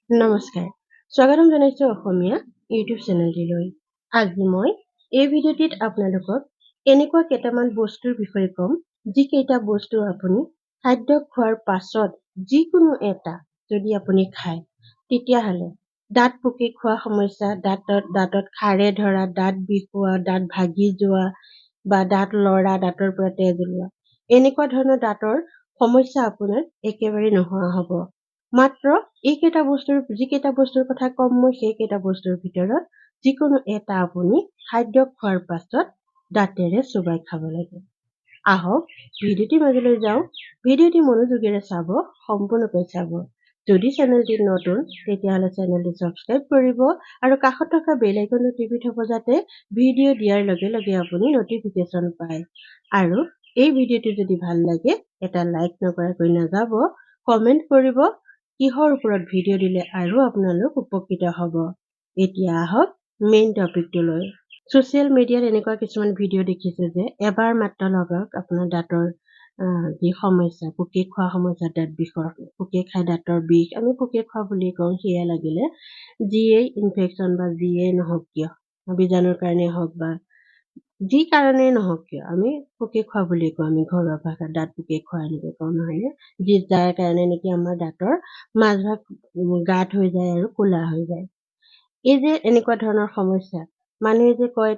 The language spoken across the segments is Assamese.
নমস্কাৰ, স্বাগতম জনাইছো অসমীয়া ইউটিউব চেনেলটিলৈ। আজি মই এই ভিডিঅ'টিত আপোনালোকক এনেকুৱা কেইটামান বস্তুৰ বিষয়ে ক'ম, যিকেইটা বস্তু আপুনি খাদ্য খোৱাৰ পাছত যিকোনো এটা যদি আপুনি খায়, তেতিয়াহ'লে দাঁত পকি খোৱা সমস্যা, দাঁতত খাৰে ধৰা, দাঁত বিষ হোৱা, দাঁত ভাগি যোৱা বা দাঁত লৰা, দাঁতৰ পৰা তেজ ওলোৱা, এনেকুৱা ধৰণৰ দাঁতৰ সমস্যা আপোনাৰ একেবাৰে নোহোৱা হ'ব। মাত্ৰ যিকেইটা বস্তুৰ কথা ক'ম মই, সেইকেইটা বস্তুৰ ভিতৰত যিকোনো এটা আপুনি খাদ্য খোৱাৰ পাছত দাঁতেৰে চোবাই খাব লাগে। আহক ভিডিঅ'টিৰ মাজলৈ যাওঁ। ভিডিঅ'টি মনোযোগেৰে চাব, সম্পূৰ্ণকৈ চাব। যদি চেনেলটি নতুন তেতিয়াহ'লে চেনেলটি ছাবস্ক্ৰাইব কৰিব আৰু কাষত থকা বেল আইকনটো টিপি থব, যাতে ভিডিঅ' দিয়াৰ লগে লগে আপুনি নটিফিকেশ্যন পায়। আৰু এই ভিডিঅ'টি যদি ভাল লাগে এটা লাইক নকৰাকৈ নাযাব, কমেণ্ট কৰিব কিহৰ ওপৰত ভিডিঅ' দিলে আৰু আপোনালোক উপকৃত হ'ব। এতিয়া আহক মেইন টপিকটোলৈ। ছ'চিয়েল মিডিয়াত এনেকুৱা কিছুমান ভিডিঅ' দেখিছে যে এবাৰ মাত্ৰ লগাওক আপোনাৰ দাঁতৰ যি সমস্যা, পোকে খোৱা সমস্যা, দাঁত বিষৰ, পোকে খাই দাঁতৰ বিষ, আমি পোকে খোৱা বুলি কওঁ, সেয়া লাগিলে যিয়েই ইনফেকশ্যন বা যিয়েই নহওক কিয়, বীজাণুৰ কাৰণেই হওক বা যি কাৰণেই নহওক কিয়, আমি পোকে খোৱা বুলি কওঁ। আমি ঘৰুৱা ভাষাত দাঁত পোকে খোৱা এনেকৈ কওঁ, নহয়নে? যাৰ কাৰণে নেকি আমাৰ দাঁতৰ মাজভাগ গাঁত হৈ যায় আৰু ক'লা হৈ যায়। এই যে এনেকুৱা ধৰণৰ সমস্যা, মানুহে যে কয়,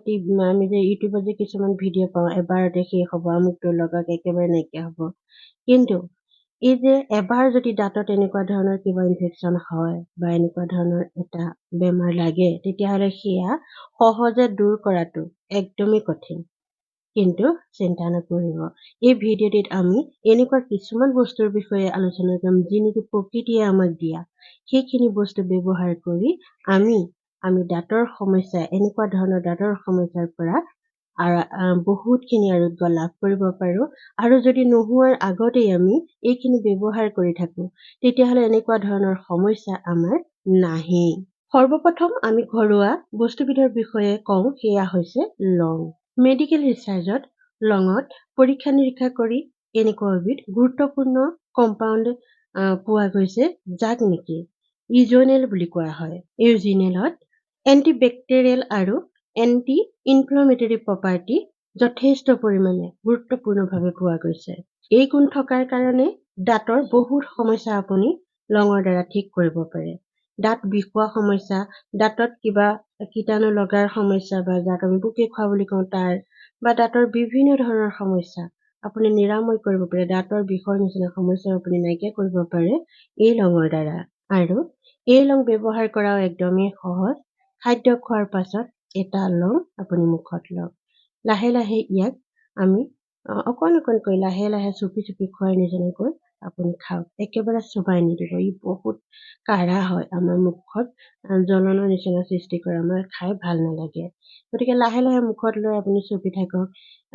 আমি যে ইউটিউবত যে কিছুমান ভিডিঅ' পাওঁ, এবাৰতে শেষ হ'ব, আমুকটো লগাওক একেবাৰে নাইকিয়া হ'ব। কিন্তু এই যে এবাৰ যদি দাঁতত এনেকুৱা ধৰণৰ কিবা ইনফেকশ্যন হয় বা এনেকুৱা ধৰণৰ এটা বেমাৰ লাগে, তেতিয়াহ'লে সেয়া সহজে দূৰ কৰাটো একদমেই কঠিন। কিন্তু চিন্তা নকৰিব, এই ভিডিঅ'টিত আমি এনেকুৱা কিছুমান বস্তুৰ বিষয়ে আলোচনা কৰিম, যি নেকি প্ৰকৃতিয়ে আমাক দিয়া। সেইখিনি বস্তু ব্যৱহাৰ কৰি আমি দাঁতৰ সমস্যা, এনেকুৱা ধৰণৰ দাঁতৰ সমস্যাৰ পৰা বহুতখিনি আৰোগ্য লাভ কৰিব পাৰোঁ। আৰু যদি নোহোৱাৰ আগতেই আমি এইখিনি ব্যৱহাৰ কৰি থাকোঁ, তেতিয়াহ'লে এনেকুৱা ধৰণৰ সমস্যা আমাৰ নাহেই। সৰ্বপ্ৰথম আমি ঘৰুৱা বস্তুবিধৰ বিষয়ে কওঁ, সেয়া হৈছে লং। মেডিকেল ৰিচাৰ্চত লঙত পৰীক্ষা নিৰীক্ষা কৰি এনেকুৱা এবিধ গুৰুত্বপূৰ্ণ কম্পাউণ্ড পোৱা গৈছে, যাক নেকি ইউজনেল বুলি কোৱা হয়। ইউজনেলত এণ্টিবেক্টেৰিয়েল আৰু এণ্টি ইনফ্লামেটৰী প্ৰপাৰ্টি যথেষ্ট পৰিমাণে গুৰুত্বপূৰ্ণভাৱে পোৱা গৈছে। এই গুণ থকাৰ কাৰণে দাঁতৰ বহুত সমস্যা আপুনি লঙৰ দ্বাৰা ঠিক কৰিব পাৰে। দাঁত বিষোৱা সমস্যা, দাঁতত কিবা কীটাণু লগাৰ সমস্যা বা যাক আমি পোকে খোৱা বুলি কওঁ তাৰ, বা দাঁতৰ বিভিন্ন ধৰণৰ সমস্যা আপুনি নিৰাময় কৰিব পাৰে। দাঁতৰ বিষৰ নিচিনা সমস্যা আপুনি নাইকিয়া কৰিব পাৰে এই লঙৰ দ্বাৰা। আৰু এই লং ব্যৱহাৰ কৰাও একদমেই সহজ। খাদ্য খোৱাৰ পাছত এটা লং আপুনি মুখত লওক। লাহে লাহে ইয়াক আমি অকণ অকণকৈ লাহে লাহে চুপি চুপি খোৱাৰ নিচিনাকৈ আপুনি খাওক। একেবাৰে চোবাই নিদিব, ই বহুত কাঢ়া হয়, আমাৰ মুখত জ্বলনৰ নিচিনা সৃষ্টি কৰে, আমাৰ খাই ভাল নালাগে। গতিকে লাহে লাহে মুখত লৈ আপুনি চুপি থাকক।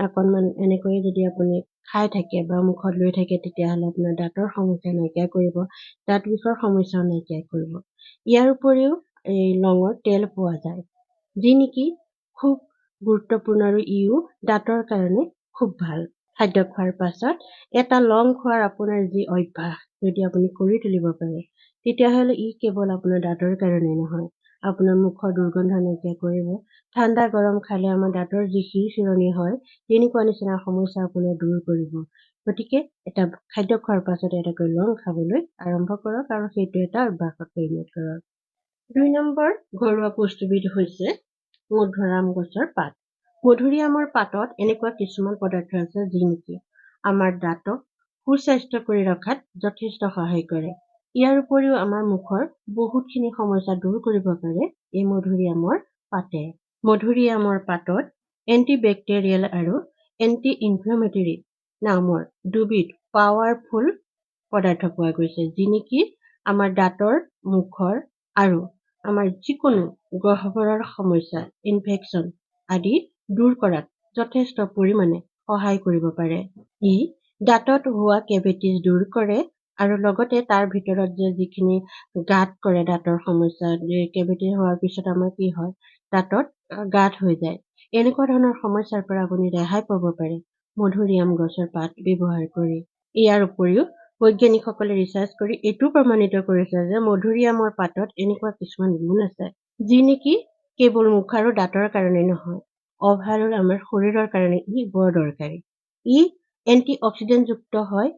অকণমান এনেকৈয়ে যদি আপুনি খাই থাকে বা মুখত লৈ থাকে, তেতিয়াহ'লে আপোনাৰ দাঁতৰ সমস্যা নাইকিয়া কৰিব, দাঁত বিষৰ সমস্যাও নাইকিয়া কৰিব। ইয়াৰ উপৰিও এই লঙৰ তেল পোৱা যায়, যি নেকি খুব গুৰুত্বপূৰ্ণ আৰু ইও দাঁতৰ কাৰণে খুব ভাল। খাদ্য খোৱাৰ পাছত এটা লং খোৱাৰ আপোনাৰ যি অভ্যাস যদি আপুনি কৰি তুলিব পাৰে, তেতিয়াহ'লে ই কেৱল আপোনাৰ দাঁতৰ কাৰণেই নহয়, আপোনাৰ মুখৰ দুৰ্গন্ধ নাইকিয়া কৰিব। ঠাণ্ডা গৰম খালে আমাৰ দাঁতৰ যি শিৰচিৰণি হয়, তেনেকুৱা নিচিনা সমস্যা আপোনাৰ দূৰ কৰিব। গতিকে এটা খাদ্য খোৱাৰ পাছত এটাকৈ লং খাবলৈ আৰম্ভ কৰক আৰু সেইটো এটা অভ্যাসত পৰিণত কৰক। 2 নম্বৰ ঘৰুৱা বস্তুবিধ হৈছে মধুৰিআম গছৰ পাত। মধুৰিআমৰ পাতত এনেকুৱা কিছুমান পদাৰ্থ আছে, যি নেকি আমাৰ দাঁতক সুস্বাস্থ্য কৰি ৰখাত যথেষ্ট সহায় কৰে। ইয়াৰ উপৰিও আমাৰ মুখৰ বহুতখিনি সমস্যা দূৰ কৰিব পাৰে এই মধুৰিআমৰ পাতে। মধুৰিআমৰ পাতত এণ্টিবেক্টেৰিয়েল আৰু এণ্টি ইনফ্লামেটৰী নামৰ দুবিধ পাৱাৰফুল পদাৰ্থ পোৱা গৈছে, যি নেকি আমাৰ দাঁতৰ, মুখৰ আৰু আমাৰ যিকোনো গহ্বৰৰ সমস্যা, ইনফেকশ্যন আদি দূৰ কৰাত যথেষ্ট পৰিমাণে সহায় কৰিব পাৰে। ই দাঁতত হোৱা কেভিটিছ দূৰ কৰে আৰু লগতে তাৰ ভিতৰত যিখিনি গাঁত কৰে, দাঁতৰ সমস্যা, কেভিটি হোৱাৰ পিছত আমাৰ কি হয়, দাঁতত গাঁত হৈ যায়। এনেকুৱা ধৰণৰ সমস্যাৰ পৰা আপুনি ৰেহাই পাব পাৰে মধুৰিআম গছৰ পাত ব্যৱহাৰ কৰি। ইয়াৰ উপৰিও বৈজ্ঞানিকসকলে ৰিচাৰ্চ কৰি এইটো প্ৰমাণিত কৰিছে যে মধুৰিআমৰ পাতত এনেকুৱা কিছুমান গুণ আছে যি নেকি কেৱল মুখ আৰু দাঁতৰ কাৰণে নহয়, অভাৰঅল আমাৰ শৰীৰৰ কাৰণে ই বৰ দৰকাৰী। ই এণ্টি অক্সিডেণ্টযুক্ত হয়,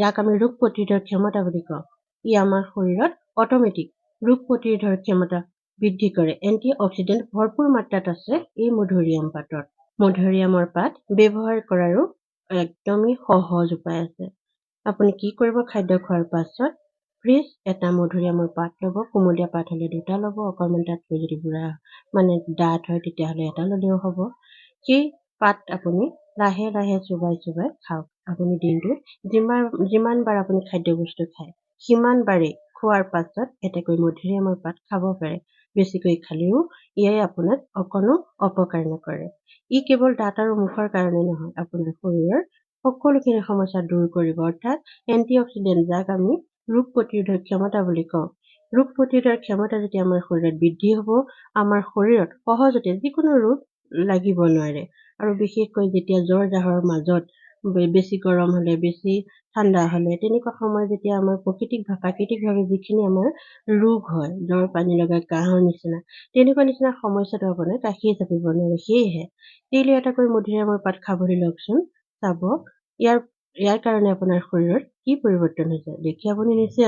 যাক আমি ৰোগ প্ৰতিৰোধৰ ক্ষমতা বুলি কওঁ। ই আমাৰ শৰীৰত অট'মেটিক ৰোগ প্ৰতিৰোধৰ ক্ষমতা বৃদ্ধি কৰে। এণ্টি অক্সিডেণ্ট ভৰপূৰ মাত্ৰাত আছে এই মধুৰিআম পাতত। মধুৰিআমৰ পাত ব্যৱহাৰ কৰাৰো একদমেই সহজ উপায় আছে। আপুনি কি কৰিব, খাদ্য খোৱাৰ পাছত ফ্ৰেছ এটা মধুৰিআমৰ পাত ল'ব, কুমলীয়া পাত হ'লে 2টা ল'ব, অকণমান তাতকৈ যদি বুঢ়া ডাঠ হয় তেতিয়াহ'লে 1টা ল'লেও হ'ব। সেই পাত আপুনি লাহে লাহে চোবাই চোবাই খাওক। আপুনি দিনটোত যিমান বাৰ আপুনি খাদ্য বস্তু খায় সিমান বাৰেই খোৱাৰ পাছত এটাকৈ মধুৰিআমৰ পাত খাব পাৰে। বেছিকৈ খালেও ইয়াই আপোনাক অকণো অপকাৰ নকৰে। ই কেৱল দাঁত আৰু মুখৰ কাৰণে নহয়, আপোনাৰ শৰীৰৰ সকলোখিনি সমস্যা দূৰ কৰিব, অৰ্থাৎ এণ্টি অক্সিডেণ্ট, যাক আমি ৰোগ প্ৰতিৰোধৰ ক্ষমতা বুলি কওঁ। ৰোগ প্ৰতিৰোধৰ ক্ষমতা যেতিয়া আমাৰ শৰীৰত বৃদ্ধি হ'ব, আমাৰ শৰীৰত সহজতে যিকোনো ৰোগ লাগিব নোৱাৰে। আৰু বিশেষকৈ যেতিয়া জ্বৰ জাহৰ মাজত বেছি গৰম হ'লে, বেছি ঠাণ্ডা হ'লে, তেনেকুৱা সময়ত যেতিয়া আমাৰ প্ৰাকৃতিকভাৱে যিখিনি আমাৰ ৰোগ হয়, জ্বৰ, পানী লগা, কাহৰ নিচিনা, তেনেকুৱা নিচিনা সমস্যাটো আপোনাৰ কাষিয়ে চাপিব নোৱাৰে। সেয়েহে ডেইলি এটাকৈ মধুৰিআমৰ পাত খাবলৈ লওকচোন, চাব ইয়াৰ কাৰণে আপোনাৰ শৰীৰত কি পৰিৱৰ্তন হৈছে দেখি আপুনি নিজে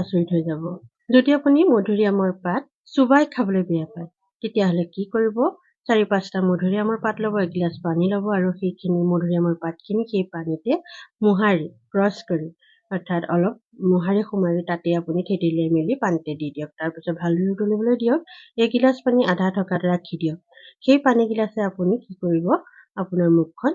আচৰিত হৈ যাব। যদি আপুনি মধুৰিআমৰ পাত চোবাই খাবলৈ বেয়া পায়, তেতিয়াহ'লে কি কৰিব, 4-5টা মধুৰিআমৰ পাত ল'ব, 1 গিলাচ পানী ল'ব আৰু সেইখিনি মধুৰিআমৰ পাতখিনি সেই পানীতে মোহাৰি ক্ৰছ কৰি, অৰ্থাৎ অলপ মোহাৰি সোমাৰি তাতে আপুনি থেতেলিয়াই মেলি পানীতে দি দিয়ক। তাৰপিছত ভালদৰে উতলিবলৈ দিয়ক। 1 গিলাচ পানী আধা থকাত ৰাখি দিয়ক। সেই পানী গিলাছে আপুনি কি কৰিব, আপোনাৰ মুখখন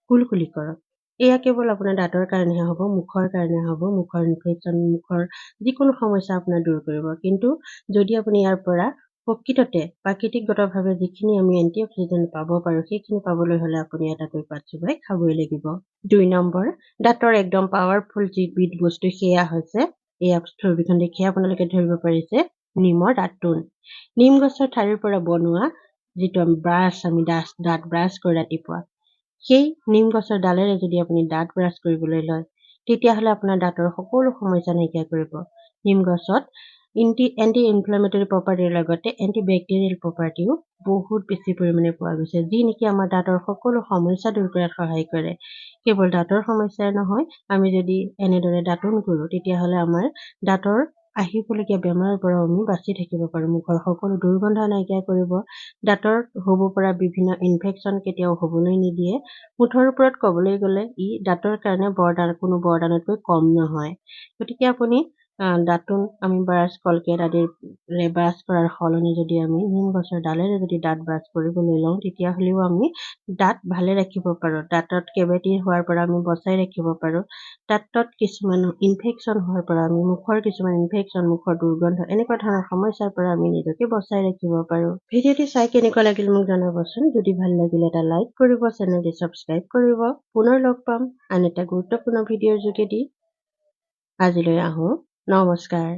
কুলকুলি কৰক। এয়া কেৱল আপোনাৰ দাঁতৰ কাৰণেহে হ'ব, মুখৰ কাৰণে হ'ব, মুখৰ ইনফেকশ্যন, মুখৰ যিকোনো সমস্যা আপোনাৰ দূৰ কৰিব। কিন্তু যদি আপুনি ইয়াৰ পৰা প্ৰকৃততে প্ৰাকৃতিকগতভাৱে যিখিনি আমি এণ্টি অক্সিডেণ্ট পাব পাৰোঁ, সেইখিনি পাবলৈ হ'লে আপুনি এটাকৈ পাত চোবাই খাবই লাগিব। 2 নম্বৰ, দাঁতৰ একদম পাৱাৰফুল যিবিধ বস্তু সেয়া হৈছে, এয়া ছবিখন দেখিয়ে আপোনালোকে ধৰিব পাৰিছে, নিমৰ দাঁতোন। নিম গছৰ ঠাৰিৰ পৰা বনোৱা যিটো আমি দাঁত ব্ৰাছ কৰি ৰাতিপুৱা, সেই নিম গছৰ ডালেৰে যদি আপুনি দাঁত ব্ৰাছ কৰিবলৈ লয়, তেতিয়াহ'লে আপোনাৰ দাঁতৰ সকলো সমস্যা নাইকিয়া কৰিব। নিম গছত এণ্টি ইনফ্লেমেটৰী প্ৰপাৰ্টিৰ লগতে এণ্টি বেক্টেৰিয়েল প্ৰপাৰ্টিও বহুত বেছি পৰিমাণে পোৱা গৈছে, যি নেকি আমাৰ দাঁতৰ সকলো সমস্যা দূৰ কৰাত সহায় কৰে। কেৱল দাঁতৰ সমস্যাই নহয়, আমি যদি এনেদৰে দাঁতোন কৰোঁ, তেতিয়াহ'লে আমাৰ দাঁতৰ আহিবলগীয়া বেমাৰৰ পৰাও আমি বাচি থাকিব পাৰোঁ। মুখৰ সকলো দুৰ্গন্ধ নাইকিয়া কৰিব, দাঁতৰ হ'ব পৰা বিভিন্ন ইনফেকশ্যন কেতিয়াও হ'বলৈ নিদিয়ে। মুঠৰ ওপৰত ক'বলৈ গ'লে ই দাঁতৰ কাৰণে কোনো বৰদানতকৈ কম নহয়। গতিকে আপুনি দাঁতোন আমি কলগেট আদিৰে ব্ৰাছ কৰাৰ সলনি যদি আমি নিম গছৰ ডালেৰে যদি দাঁত ব্ৰাছ কৰিবলৈ লওঁ, তেতিয়াহ'লেও আমি দাঁত ভালে ৰাখিব পাৰোঁ। দাঁতত কেভিটি হোৱাৰ পৰা আমি বচাই ৰাখিব পাৰোঁ। দাঁতত কিছুমান ইনফেকশ্যন হোৱাৰ পৰা আমি মুখৰ কিছুমান ইনফেকশ্যন, মুখৰ দুৰ্গন্ধ, এনেকুৱা ধৰণৰ সমস্যাৰ পৰা আমি নিজকে বচাই ৰাখিব পাৰোঁ। ভিডিঅ'টি চাই কেনেকুৱা লাগিল মোক জনাবচোন। যদি ভাল লাগিলে এটা লাইক কৰিব, চেনেলটি ছাবস্ক্ৰাইব কৰিব। পুনৰ লগ পাম আন এটা গুৰুত্বপূৰ্ণ ভিডিঅ'ৰ যোগেদি। আজিলৈ আহোঁ, নমস্কাৰ।